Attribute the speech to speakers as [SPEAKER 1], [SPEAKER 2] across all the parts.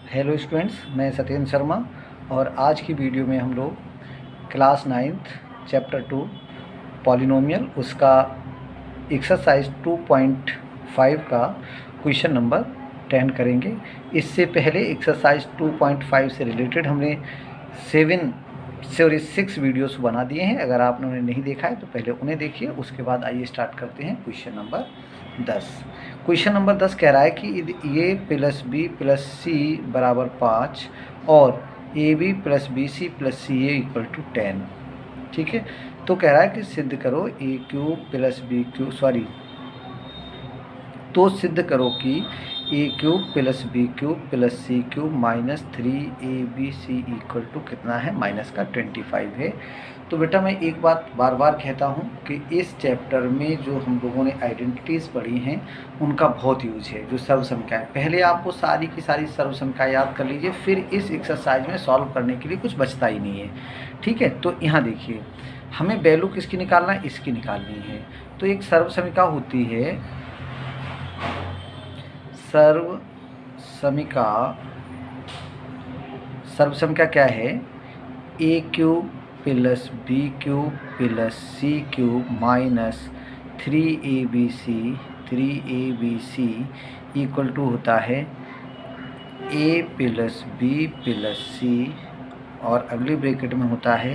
[SPEAKER 1] Hello students, मैं सत्येंद्र शर्मा और आज की वीडियो में हम लोग क्लास 9th चैप्टर 2 पॉलिनोमियल उसका एक्सरसाइज 2.5 का क्वेश्चन नंबर 10 करेंगे। इससे पहले एक्सरसाइज 2.5 से रिलेटेड हमने 6 वीडियोस बना दिए हैं। अगर आपने उन्हें नहीं देखा है तो पहले उन्हें देखिए, उसके बाद आइए स्टार्ट करते हैं क्वेश्चन नंबर 10। क्वेश्चन नंबर 10 कह रहा है कि A plus B plus C बराबर 5 और A B plus B C plus C A equal to 10। ठीक है, तो कह रहा है कि सिद्ध करो a cube plus b cube तो सिद्ध करो कि a cube plus b cube plus c cube minus 3ab equal to कितना है, माइनस का 25 है। तो बेटा मैं एक बात बार बार कहता हूँ कि इस चैप्टर में जो हम लोगों ने आइडेंटिटीज़ पढ़ी हैं उनका बहुत यूज है। जो सर्व संख्या है, पहले आप वो सारी की सारी सर्व संख्या याद कर लीजिए, फिर इस एक्सरसाइज में सॉल्व करने के लिए कुछ बचता ही नहीं है। ठीक है, तो यहाँ देखिए हमें वैल्यू किसकी निकालना है, इसकी निकालनी है। तो एक सर्व समीका होती है, सर्व समीका क्या है, a cube plus b cube plus c cube minus 3ab equal to होता है a plus B plus c और अगली ब्रैकेट में होता है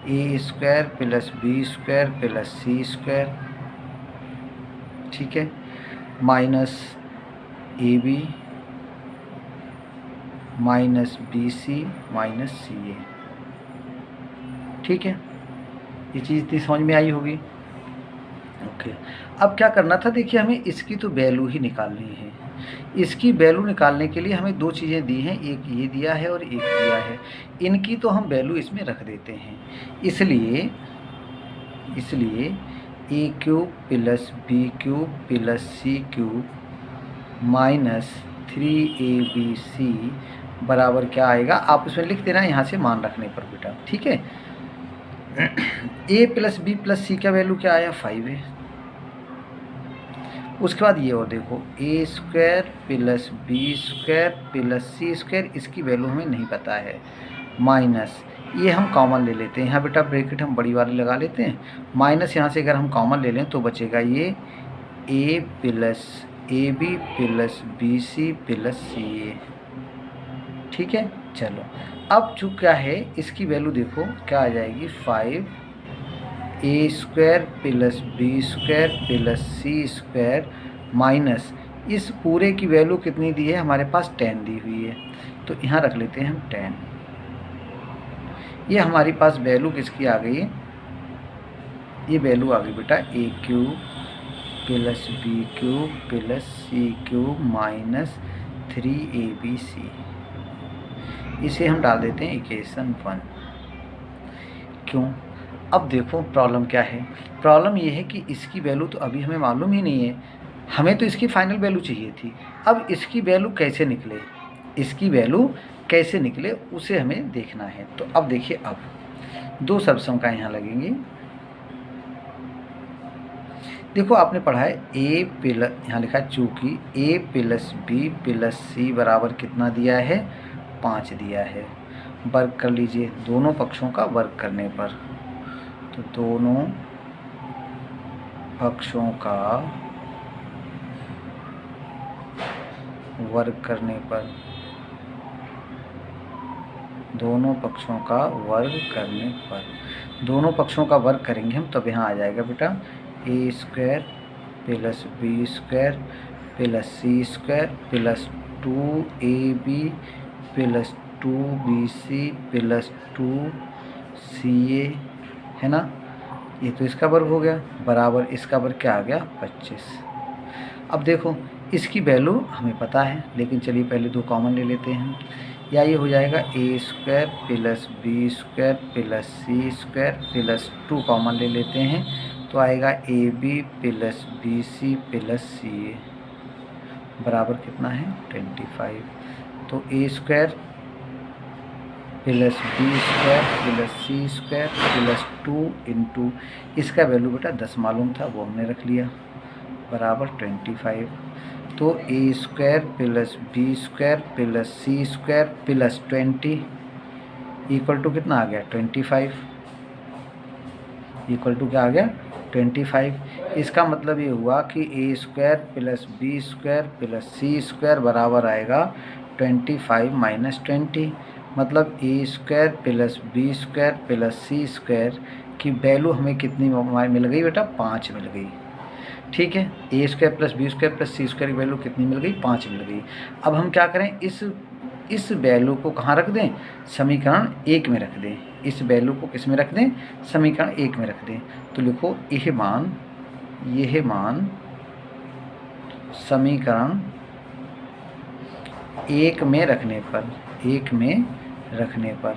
[SPEAKER 1] a square plus b square plus c square. ठीक है, minus a b minus b c minus c a. ठीक है, ये चीज़ इतनी समझ में आई होगी। ओके, अब क्या करना था, देखिए हमें इसकी तो वैल्यू ही निकालनी है। इसकी वैल्यू निकालने के लिए हमें दो चीज़ें दी हैं, एक ये दिया है और एक दिया है। इनकी तो हम वैल्यू इसमें रख देते हैं। इसलिए a cube plus b cube plus c cube minus 3ab बराबर क्या आएगा, आप उसमें लिख देना यहाँ से मान रखने पर बेटा। ठीक है, ए प्लस बी प्लस सी का वैल्यू क्या आया, 5 है। उसके बाद ये और देखो, a square plus b square plus c square, इसकी वैल्यू हमें नहीं पता है, माइनस ये हम कॉमन ले लेते हैं। यहाँ बेटा ब्रैकेट हम बड़ी वाली लगा लेते हैं, माइनस यहाँ से अगर हम कॉमन ले लें तो बचेगा ये a plus a B plus B C plus C a. ठीक है, चलो अब जो क्या है इसकी वैल्यू देखो क्या आ जाएगी, 5 a square plus b square plus c square minus इस पूरे की वैल्यू कितनी दी है, हमारे पास 10 दी हुई है, तो यहाँ रख लेते हैं हम 10। ये हमारी पास वैल्यू किसकी आ गई, ये वैल्यू आ गई बेटा a cube plus b cube plus c cube minus 3ab। इसे हम डाल देते हैं इक्वेशन 1। क्यों, अब देखो प्रॉब्लम क्या है, प्रॉब्लम ये है कि इसकी वैल्यू तो अभी हमें मालूम ही नहीं है, हमें तो इसकी फाइनल वैल्यू चाहिए थी। अब इसकी वैल्यू कैसे निकले उसे हमें देखना है। तो अब देखिए, अब दो सर्व संख्या यहाँ लगेंगी। देखो आपने पढ़ा है ए प्लस, यहाँ लिखा है चूँकि ए प्लस बी प्लस सी बराबर कितना दिया है, 5 दिया है। वर्ग कर लीजिए दोनों पक्षों का वर्ग करने पर, तो दोनों पक्षों का वर्ग करने पर, दोनों पक्षों का वर्ग करेंगे हम, तब यहाँ आ जाएगा बेटा a square plus b square plus c square plus 2ab plus 2bc plus 2ca, है ना। ये तो इसका वर्ग हो गया, बराबर इसका वर्ग क्या आ गया, 25। अब देखो इसकी वैल्यू हमें पता है, लेकिन चलिए पहले दो कॉमन ले लेते हैं। या ये हो जाएगा a square plus b square plus c square plus 2 common ले लेते हैं, तो आएगा a B plus B C plus C a बराबर कितना है, 25। तो a square plus b square plus c square plus 2 into इसका वैल्यू बेटा 10 मालूम था, वो हमने रख लिया, बराबर 25। तो a square plus b square plus c square plus 20 equal to कितना आ गया 25, इक्वल टू क्या आ गया 25। इसका मतलब ये हुआ कि a square plus b square plus c square बराबर आएगा 25 माइनस 20। मतलब a square plus b square plus c square की वैल्यू हमें कितनी मिल गई बेटा 5 मिल गई। ठीक है, a square plus b square plus c square की वैल्यू कितनी मिल गई 5 मिल गई। अब हम क्या करें, इस वैल्यू को कहाँ रख दें, समीकरण 1 में रख दें। इस वैल्यू को किस में रख दें, समीकरण 1 में रख दें। तो लिखो यह मान समीकरण 1 में रखने पर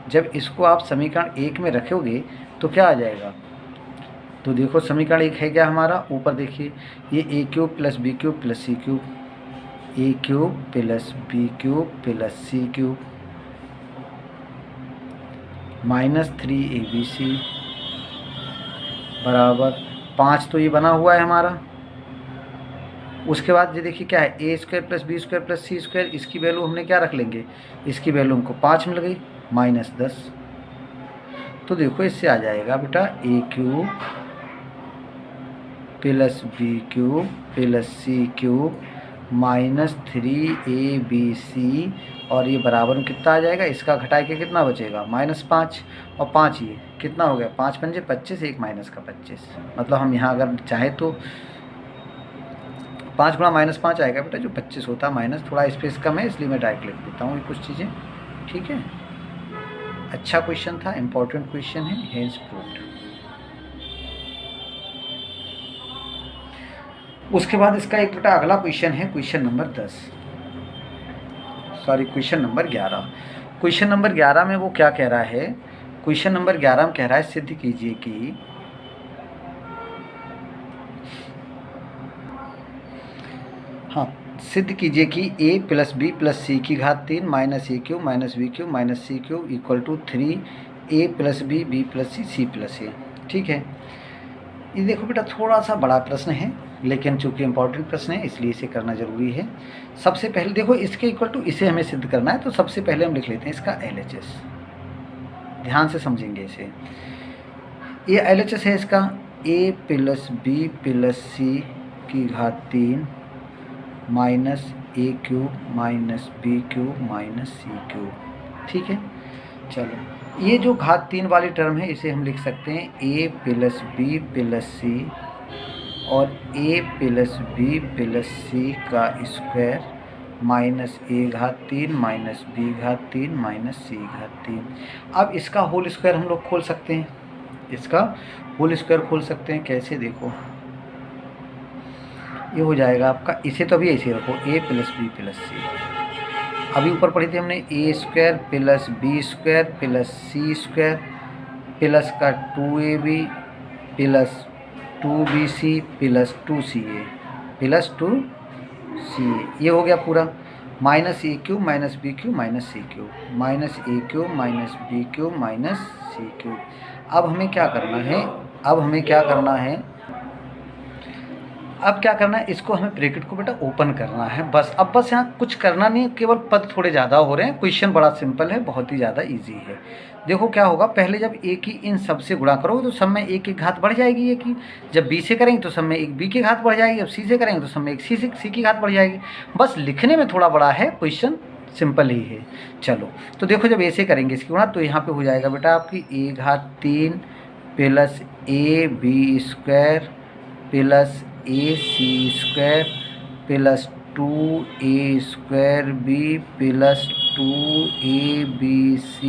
[SPEAKER 1] जब इसको आप समीकरण 1 में रखोगे तो क्या आ जाएगा, तो देखो समीकरण 1 है क्या हमारा, ऊपर देखिए ये a cube plus b cube plus c cube, a cube plus b cube plus c cube minus 3abc बराबर 5। तो ये बना हुआ है हमारा। उसके बाद ये देखिए क्या है, a square plus b square plus c square, इसकी वैल्यू हमने क्या रख लेंगे, इसकी वैल्यू हमको 5 मिल गई माइनस 10। तो देखो इससे आ जाएगा बेटा a cube plus b cube plus c cube minus 3abc, और ये बराबर में कितना आ जाएगा, इसका घटा के कितना बचेगा -5, और 5 ये कितना हो गया 5 पंजे 25, एक माइनस का 25। मतलब हम यहाँ अगर चाहे तो 5 गुणा -5 आएगा बेटा, जो 25 होता है माइनस, थोड़ा स्पेस कम है इसलिए मैं डायरेक्ट लिख देता हूँ ये कुछ चीज़ें। ठीक है, अच्छा क्वेश्चन था, इम्पोर्टेंट क्वेश्चन है, हेंस प्रूव्ड। उसके बाद इसका एक बेटा अगला क्वेश्चन है, क्वेश्चन नंबर 11। क्वेश्चन नंबर 11 में वो क्या कह रहा है, क्वेश्चन नंबर 11 में कह रहा है सिद्ध कीजिए कि सिद्ध कीजिए कि a plus B plus c की घात 3 minus a cube minus b cube minus c cube equal to 3a plus b b plus c c plus a. ठीक है, ये देखो बेटा थोड़ा सा बड़ा प्रश्न है, लेकिन चूंकि इम्पोर्टेंट प्रश्न है इसलिए इसे करना ज़रूरी है। सबसे पहले देखो इसके इक्वल टू इसे हमें सिद्ध करना है, तो सबसे पहले हम लिख लेते हैं इसका LHS। ध्यान से समझेंगे इसे, ये LHS है इसका a plus B plus c की घात 3 minus a cube minus b cube minus c cube. ठीक है, चलो ये जो घात 3 वाली टर्म है इसे हम लिख सकते हैं a plus B plus c और a प्लस बी प्लस सी का स्क्वायर माइनस ए घात 3 माइनस बी घात 3 माइनस सी घात 3। अब इसका होल स्क्वायर हम लोग खोल सकते हैं, इसका होल स्क्वायर खोल सकते हैं। कैसे, देखो ये हो जाएगा आपका, इसे तो अभी ऐसे रखो a plus B plus c. अभी ऊपर पढ़ी थी हमने a square plus b square plus c square plus का 2ab plus 2bc plus 2ca plus 2ca, ये हो गया पूरा। Minus a cube minus b cube minus c cube minus a cube minus b cube minus c cube. अब हमें क्या करना है, इसको हमें ब्रैकेट को बेटा ओपन करना है बस। अब बस यहाँ कुछ करना नहीं, केवल पद थोड़े ज़्यादा हो रहे हैं। क्वेश्चन बड़ा सिंपल है, बहुत ही ज़्यादा इजी है। देखो क्या होगा, पहले जब a की इन सब से गुणा करोगे तो सब में a की घात बढ़ जाएगी, a की। जब b से करेंगे तो सब में एक b की घात बढ़ जाएगी, जब c से करेंगे तो सब में एक c की घात बढ़ जाएगी। बस लिखने में थोड़ा बड़ा है, क्वेश्चन सिंपल ही है। चलो तो देखो जब a से करेंगे इसकी गुणा तो यहाँ पे हो जाएगा बेटा आपकी a घात 3 plus ab square plus ac square plus 2a square b plus 2abc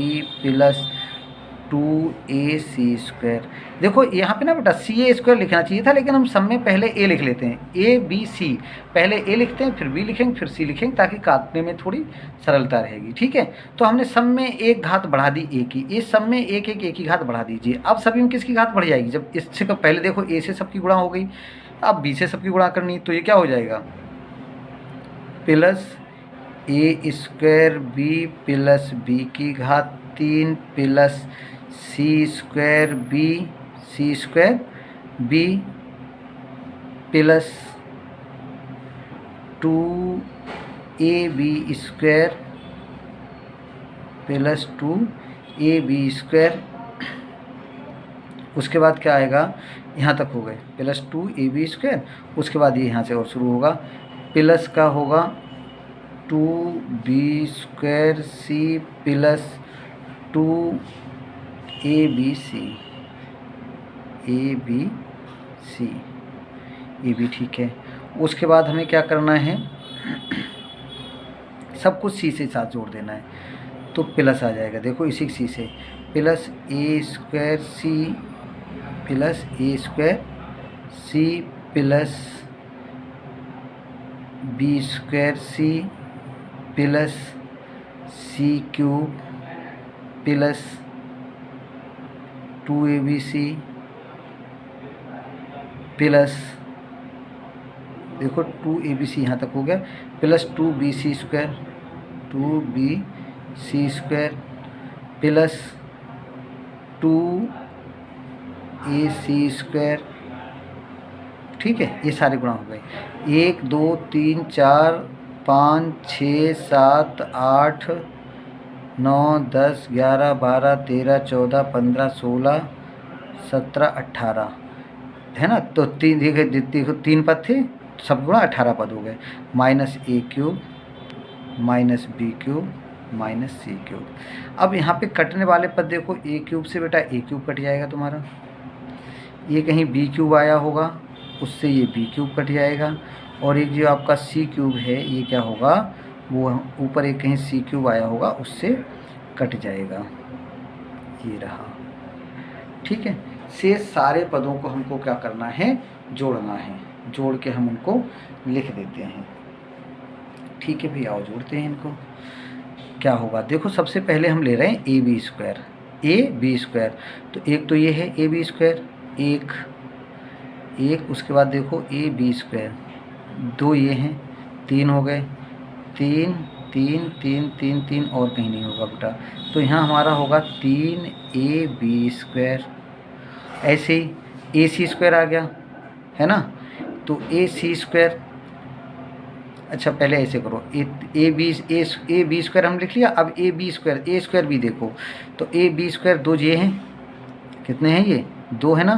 [SPEAKER 1] plus 2ac square. देखो यहाँ पे ना बेटा ca स्क्वायर लिखना चाहिए था, लेकिन हम सब में पहले a लिख लेते हैं, a b c, पहले a लिखते हैं फिर b लिखेंगे फिर c लिखेंगे, ताकि काटने में थोड़ी सरलता रहेगी। ठीक है, तो हमने सब में एक घात बढ़ा दी a की, ये सब में एक की घात बढ़ा दीजिए। अब सभी में किसकी घात बढ़ जाएगी, जब इससे पहले देखो a से सबकी गुणा हो गई, अब b से सबकी गुणा करनी, तो ये क्या हो जाएगा plus a square b plus b की घात 3 plus c square b plus 2ab² plus 2ab²। उसके बाद क्या आएगा, यहाँ तक हो गए प्लस 2ab²। उसके बाद ये यहाँ से और शुरू होगा, प्लस का होगा 2b²c प्लस 2abc। ये भी ठीक है। उसके बाद हमें क्या करना है, सब कुछ सी से साथ जोड़ देना है, तो प्लस आ जाएगा। देखो इसी सी से plus a²c plus a²c plus b²c plus c³ plus 2abc plus, देखो 2abc यहाँ तक हो गया, प्लस 2bc² प्लस 2ac²। ठीक है, ये सारे गुणा हो गए। 1 2 3 4 5 6 7 8 9 10 11 12 13 14 15 16 17 18 है ना। तो देखो 3 पद थे, सब गुणा 18 पद हो गए। -a³ minus b³ minus c³। अब यहाँ पे कटने वाले पद देखो, a³ से बेटा a³ कट जाएगा तुम्हारा, ये कहीं b³ आया होगा उससे ये b³ कट जाएगा, और एक जो आपका c³ है ये क्या होगा, वो ऊपर एक कहीं c³ आया होगा उससे कट जाएगा, ये रहा। ठीक है, से सारे पदों को हमको क्या करना है, जोड़ना है। जोड़ के हम उनको लिख देते हैं। ठीक है भैया, आओ जोड़ते हैं इनको। क्या होगा, देखो सबसे पहले हम ले रहे हैं ab²। तो एक तो ये है ab², एक उसके बाद देखो ab², 2 ये हैं, 3 हो गए, 3 3 3 3 3 और कहीं नहीं होगा बेटा, तो यहाँ हमारा होगा 3ab²। ऐसे ही ac² आ गया है ना, तो ac²। अच्छा पहले ऐसे करो, ab² हम लिख लिया। अब a² भी देखो, तो ab² 2 ये हैं, कितने हैं ये 2 है ना,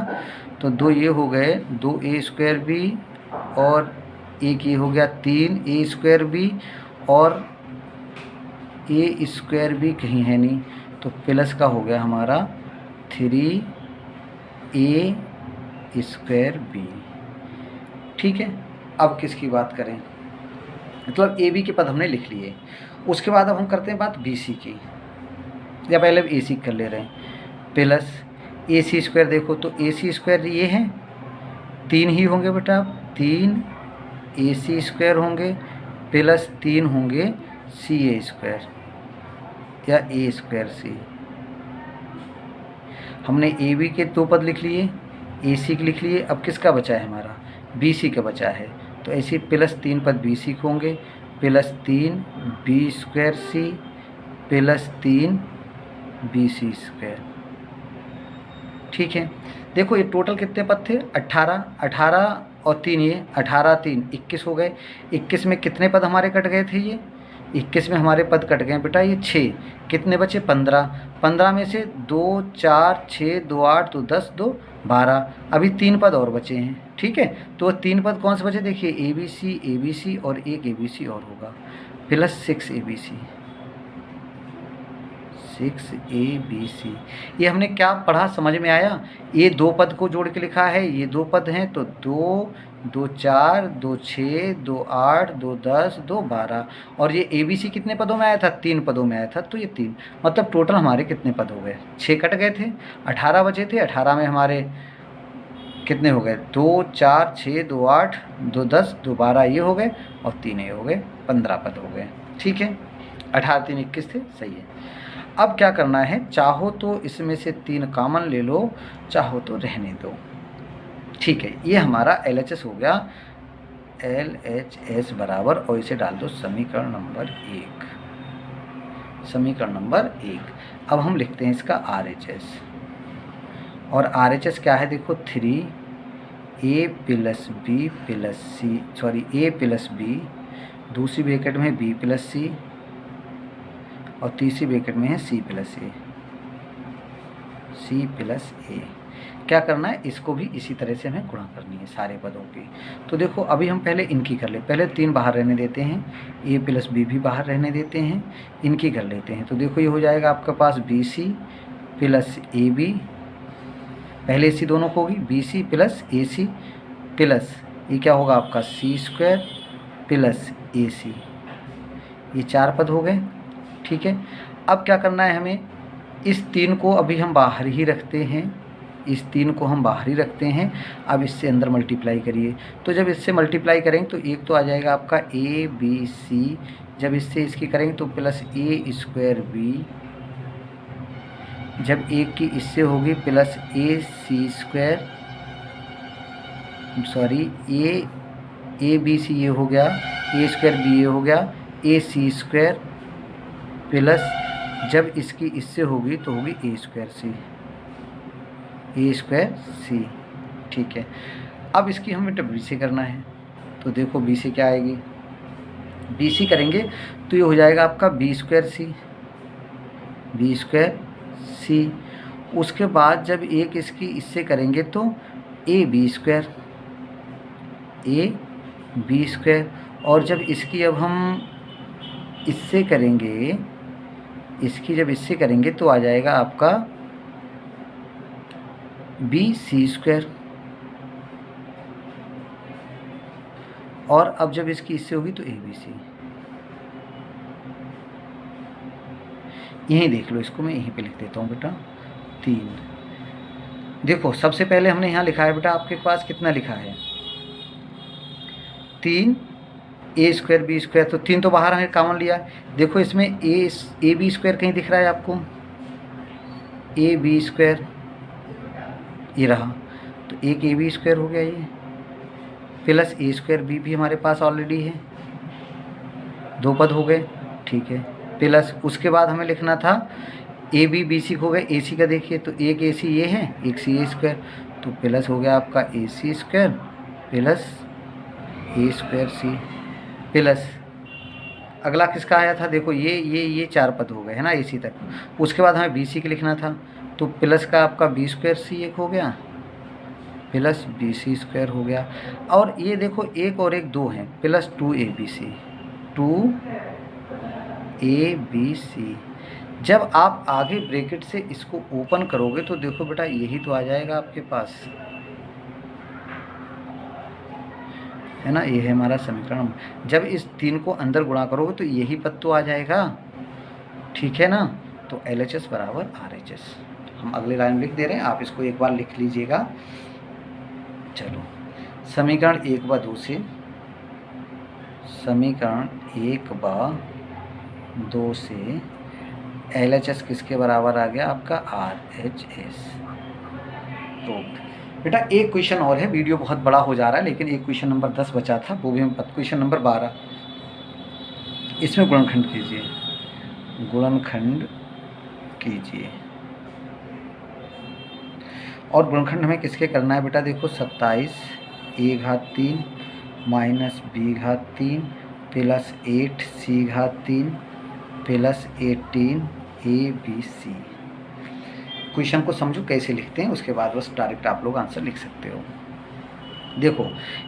[SPEAKER 1] तो 2 ये हो गए, 2a² भी, और एक ये हो गया 3a² भी, और a² भी कहीं है नहीं, तो प्लस का हो गया हमारा 3a²b। ठीक है, अब किसकी बात करें, मतलब ए बी के पद हमने लिख लिए। उसके बाद अब हम करते हैं बात बी सी की, या पहले ए सी कर ले रहे हैं। प्लस ac², देखो तो ac² ये हैं, 3 ही होंगे बेटा, 3 ac² होंगे, प्लस 3 होंगे ca² या a²c। हमने ए बी के 2 पद लिख लिए, ए सी के लिख लिए। अब किसका बचा है हमारा, बी सी का बचा है, तो ऐसे प्लस 3 पद बी सी के होंगे, प्लस 3 b²c प्लस 3 bc²। ठीक है, देखो ये टोटल कितने पद थे, 18 और 3 ये 18 3 21 हो गए। 21 में कितने पद हमारे कट गए थे, ये 21 में हमारे पद कट गए बेटा ये 6, कितने बचे 15 में से 2 4 6 2 8 2 10 2 12, अभी 3 पद और बचे हैं। ठीक है, तो 3 पद कौन से बचे, देखिए ए बी सी और एक ABC और होगा, प्लस 6ABC। ये हमने क्या पढ़ा, समझ में आया। ये 2 पद को जोड़ के लिखा है, ये 2 पद हैं, तो 2 2 4 2 6 2 8 2 10 2 12, और ये ABC कितने पदों में आया था, 3 पदों में आया था, तो ये 3, मतलब टोटल हमारे कितने पद हो गए, 6 कट गए थे, 18 बचे थे, 18 में हमारे कितने हो गए, 2 4 6 2 8 2 10 2 12 ये हो गए, और 3 ये हो गए, 15 पद हो गए। ठीक है, 18 3 21 थे, सही है। अब क्या करना है, चाहो तो इसमें से 3 कॉमन ले लो, चाहो तो रहने दो। ठीक है, ये हमारा LHS हो गया, LHS बराबर, और इसे डाल दो समीकरण नंबर 1। समीकरण नंबर 1। अब हम लिखते हैं इसका RHS, और RHS क्या है, देखो 3a + b + c, a + b दूसरी ब्रैकेट में है बी प्लस सी और तीसरी ब्रैकेट में है सी प्लस ए, सी प्लस ए। क्या करना है, इसको भी इसी तरह से हमें गुणा करनी है सारे पदों की। तो देखो अभी हम पहले इनकी कर ले, पहले 3 बाहर रहने देते हैं, ए प्लस बी भी बाहर रहने देते हैं, इनकी कर लेते हैं। तो देखो ये हो जाएगा आपके पास b C plus a b, पहले सी दोनों को होगी बी सी प्लस ए सी प्लस ये क्या होगा आपका सी स्क्वायर प्लस ए सी, ये 4 पद हो गए। ठीक है, अब क्या करना है हमें, इस 3 को अभी हम बाहर ही रखते हैं, इस 3 को हम बाहर ही रखते हैं। अब इससे अंदर मल्टीप्लाई करिए, तो जब इससे मल्टीप्लाई करेंगे तो एक तो आ जाएगा आपका ए बी सी, जब इससे इसकी करेंगे तो प्लस ए स्क्वायर बी, जब एक की इससे होगी plus A C square, sorry A B C ये हो गया, ए स्क्वायर बी ये हो गया, ए सी स्क्वायर प्लस जब इसकी इससे होगी तो होगी ए स्क्वायर सी, ए स्क्वायर सी। ठीक है, अब इसकी हमें बी सी करना है। तो देखो बी सी क्या आएगी, बी सी करेंगे तो ये हो जाएगा आपका B square C, B square C. उसके बाद जब एक इसकी इससे करेंगे तो A B square, A B square, और जब इसकी अब हम इससे करेंगे, इसकी जब इससे करेंगे तो आ जाएगा आपका बी सी स्क्वायर, और अब जब इसकी इससे होगी तो ए बी सी। यहीं देख लो, इसको मैं यहीं पे लिख देता हूँ बेटा 3। देखो सबसे पहले हमने यहाँ लिखा है बेटा, आपके पास कितना लिखा है 3 ए स्क्वायर बी स्क्वायर, तो 3 तो बाहर हमने कॉमन लिया। देखो इसमें ए बी स्क्वायर कहीं दिख रहा है आपको, ए बी स्क्वायर ये रहा, तो एक ए बी स्क्वायर हो गया ये, प्लस ए स्क्वायर बी भी हमारे पास ऑलरेडी है, 2 पद हो गए। ठीक है, प्लस उसके बाद हमें लिखना था ए बी बी सी हो गए, ए सी का देखिए तो एक ए सी ये है, एक सी ए स्क्वायर, तो प्लस हो गया आपका ए सी स्क्वायर प्लस ए स्क्वायर सी प्लस अगला किसका आया था, देखो ये 4 पद हो गए है ना ए सी तक। उसके बाद हमें बी सी के लिखना था, तो प्लस का आपका बी स्क्वायर सी एक हो गया प्लस बी सी स्क्वायर हो गया, और ये देखो एक और एक 2 हैं, plus 2 A B C, 2 A B C. जब आप आगे ब्रैकेट से इसको ओपन करोगे तो देखो बेटा यही तो आ जाएगा आपके पास, है ना, ये है हमारा समीकरण। जब इस 3 को अंदर गुणा करोगे तो यही पद तो आ जाएगा। ठीक है ना, तो LHS बराबर RHS हम अगले लाइन लिख दे रहे हैं, आप इसको एक बार लिख लीजिएगा। चलो समीकरण 1/2 से, समीकरण 1/2 से LHS किसके बराबर आ गया आपका RHS। तो बेटा एक क्वेश्चन और है, वीडियो बहुत बड़ा हो जा रहा है, लेकिन एक क्वेश्चन नंबर 10 बचा था, वो भी हम क्वेश्चन नंबर 12, इसमें गुणनखंड कीजिए, गुणनखंड कीजिए। और गुणनखंड हमें किसके करना है बेटा, देखो 27 a⁻3 minus b⁻3 plus 8 c⁻3 plus 18 abc। Question को समझो कैसे लिखते हैं, उसके बाद बस डायरेक्ट आप लोग आंसर लिख सकते हो। देखो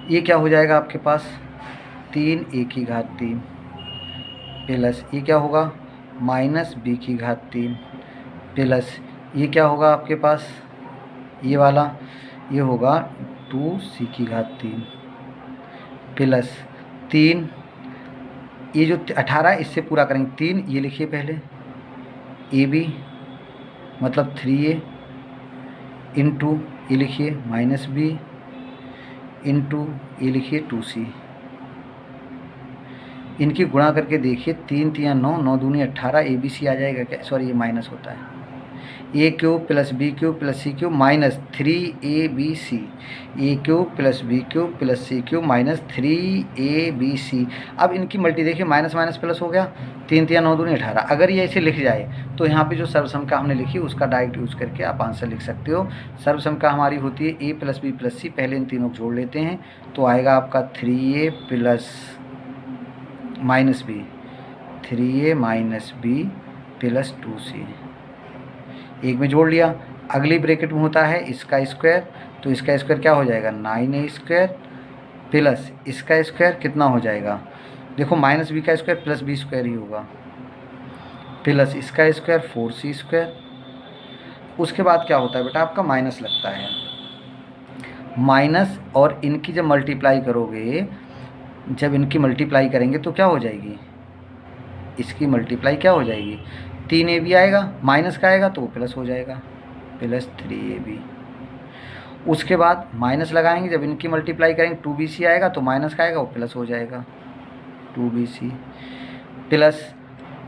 [SPEAKER 1] ये क्या हो जाएगा आपके पास 3a⁻3 प्लस ये क्या होगा माइनस b⁻3 प्लस ये क्या होगा आपके पास ये वाला, ये होगा 2c⁻3 प्लस 3 ये जो 18 इससे पूरा करेंगे 3 ये लिखिए पहले ab मतलब 3a इंटू ये लिखिए माइनस b इंटू ये लिखिए 2c। इनकी गुणा करके देखिए 3 3 9 9 दूनी 18 abc आ जाएगा क्या, सॉरी ये माइनस होता है, a³ plus b³ plus c³ minus 3abc, a³ plus b³ plus c³ minus 3abc। अब इनकी मल्टी देखिए माइनस माइनस प्लस हो गया, 3 3 9 दूनी 18। अगर ये ऐसे लिख जाए तो यहाँ पे जो सर्वसंख्या हमने लिखी उसका डायरेक्ट यूज़ करके आप आंसर लिख सकते हो। सर्वसंख्या हमारी होती है a plus b plus c, पहले इन तीनों को जोड़ लेते हैं तो आएगा आपका 3a plus minus B, 3a minus B plus 2c, एक में जोड़ लिया। अगली ब्रैकेट में होता है इसका स्क्वायर, तो इसका स्क्वायर क्या हो जाएगा 9a स्क्वायर प्लस इसका स्क्वायर कितना हो जाएगा, देखो माइनस बी का स्क्वायर प्लस बी स्क्वायर ही होगा, प्लस इसका स्क्वायर 4c स्क्वायर। उसके बाद क्या होता है बेटा आपका माइनस लगता है, माइनस और इनकी जब मल्टीप्लाई करोगे, जब इनकी मल्टीप्लाई करेंगे तो क्या हो जाएगी, इसकी मल्टीप्लाई क्या हो जाएगी, 3ab आएगा, माइनस का आएगा तो वो प्लस हो जाएगा, प्लस 3ab। उसके बाद माइनस लगाएंगे, जब इनकी मल्टीप्लाई करेंगे 2bc आएगा तो माइनस का आएगा वो प्लस हो जाएगा 2bc, प्लस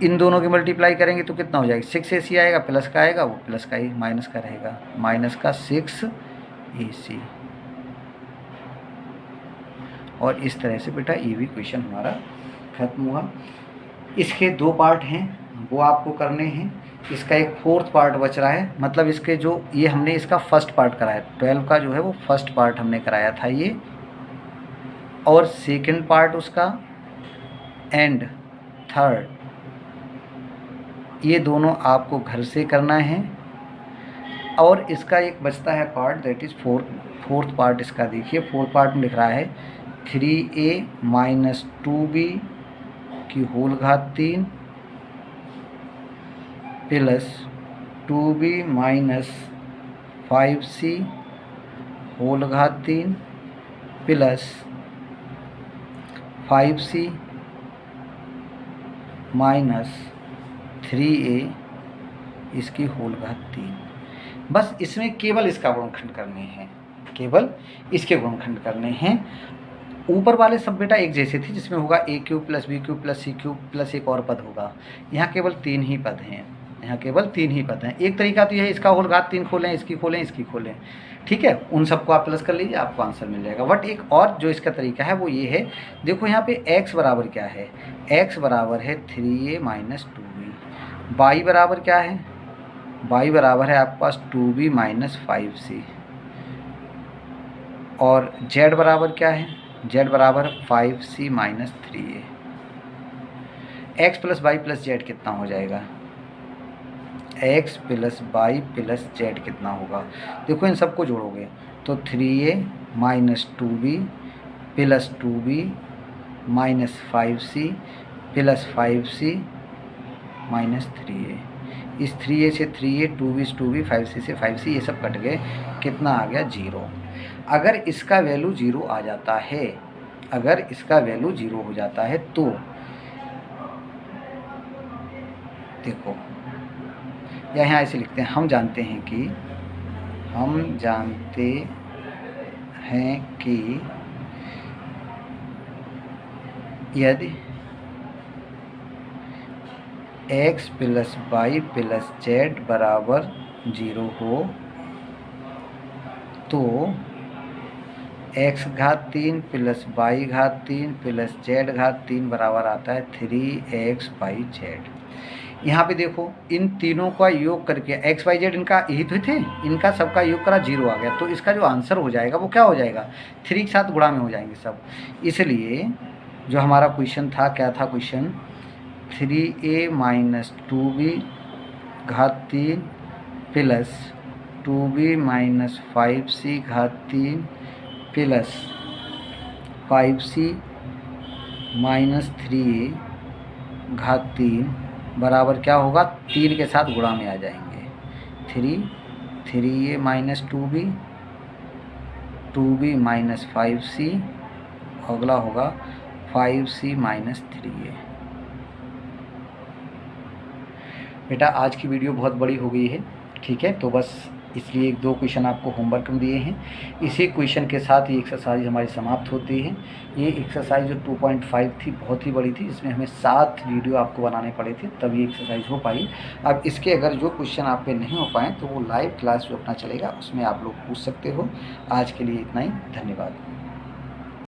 [SPEAKER 1] इन दोनों की मल्टीप्लाई करेंगे तो कितना हो जाएगा 6ac आएगा, प्लस का आएगा वो प्लस का ही माइनस का रहेगा, माइनस का 6ac। और इस तरह से बेटा ये भी क्वेश्चन हमारा खत्म हुआ। इसके 2 पार्ट हैं वो आपको करने हैं, इसका एक 4th पार्ट बच रहा है, मतलब इसके जो ये हमने इसका फर्स्ट पार्ट कराया, 12 का जो है वो फर्स्ट पार्ट हमने कराया था ये, और सेकंड पार्ट उसका एंड थर्ड, ये दोनों आपको घर से करना है। और इसका एक बचता है part, that is fourth part. इसका देखिए 4th पार्ट में लिख रहा है 3a माइनस 2b की होल घात 3 plus 2b minus 5c whole घात 3 प्लस 5c माइनस 3a इसकी होल घात 3। बस इसमें केवल इसका गुणनखंड करने हैं, केवल इसके गुणनखंड करने हैं। ऊपर वाले सब बेटा एक जैसे थे, जिसमें होगा a cube plus b cube plus c cube plus एक और पद होगा। यहाँ केवल 3 ही पद हैं, यहाँ केवल 3 ही पद हैं। एक तरीका तो यह है इसका होल घात 3 खोलें, इसकी खोलें, इसकी खोलें, ठीक है, उन सबको आप प्लस कर लीजिए, आपको आंसर मिल जाएगा। बट एक और जो इसका तरीका है वो ये है, देखो यहाँ पे x बराबर क्या है, x बराबर है 3a माइनस 2b, y बराबर क्या है, y बराबर है आपके पास 2b माइनस 5c, और z बराबर क्या है, z बराबर 5c minus 3a। x plus Y plus Z कितना हो जाएगा, x plus Y plus Z कितना होगा, देखो इन सबको जोड़ोगे तो 3a minus 2b plus 2b minus 5c plus 5c minus 3a। इस 3a से 3a, 2b से 2b, 5c से 5c, ये सब कट गए, कितना आ गया 0। अगर इसका वैल्यू 0 आ जाता है, अगर इसका वैल्यू 0 हो जाता है तो देखो, या यहाँ ऐसे लिखते हैं, हम जानते हैं कि यदि x plus Y plus Z बराबर 0 हो तो x घात 3 प्लस वाई घात 3 प्लस जेड घात 3 बराबर आता है 3x बाई जेड। यहाँ पे देखो इन तीनों का योग करके x वाई जेड इनका यही तो थे, इनका सबका योग करा 0 आ गया, तो इसका जो आंसर हो जाएगा वो क्या हो जाएगा, 3 के साथ गुणा में हो जाएंगे सब। इसलिए जो हमारा क्वेश्चन था, क्या था क्वेश्चन, 3a माइनस 2b घात 3 प्लस 2b माइनस 5c घात 3 प्लस 5c माइनस 3a घात 3 बराबर क्या होगा, 3 के साथ गुणा में आ जाएंगे, 3a minus 2b minus 5c, अगला होगा 5c माइनस 3a। बेटा आज की वीडियो बहुत बड़ी हो गई है, ठीक है, तो बस इसलिए 1-2 क्वेश्चन आपको होमवर्क में दिए हैं। इसी क्वेश्चन के साथ ये एक्सरसाइज हमारी समाप्त होती है। ये एक्सरसाइज जो 2.5 थी बहुत ही बड़ी थी, इसमें हमें 7 वीडियो आपको बनाने पड़े थे तब ये एक्सरसाइज हो पाई। अब इसके अगर जो क्वेश्चन आप पे नहीं हो पाए तो वो लाइव क्लास जो अपना चलेगा उसमें आप लोग पूछ सकते हो। आज के लिए इतना ही, धन्यवाद।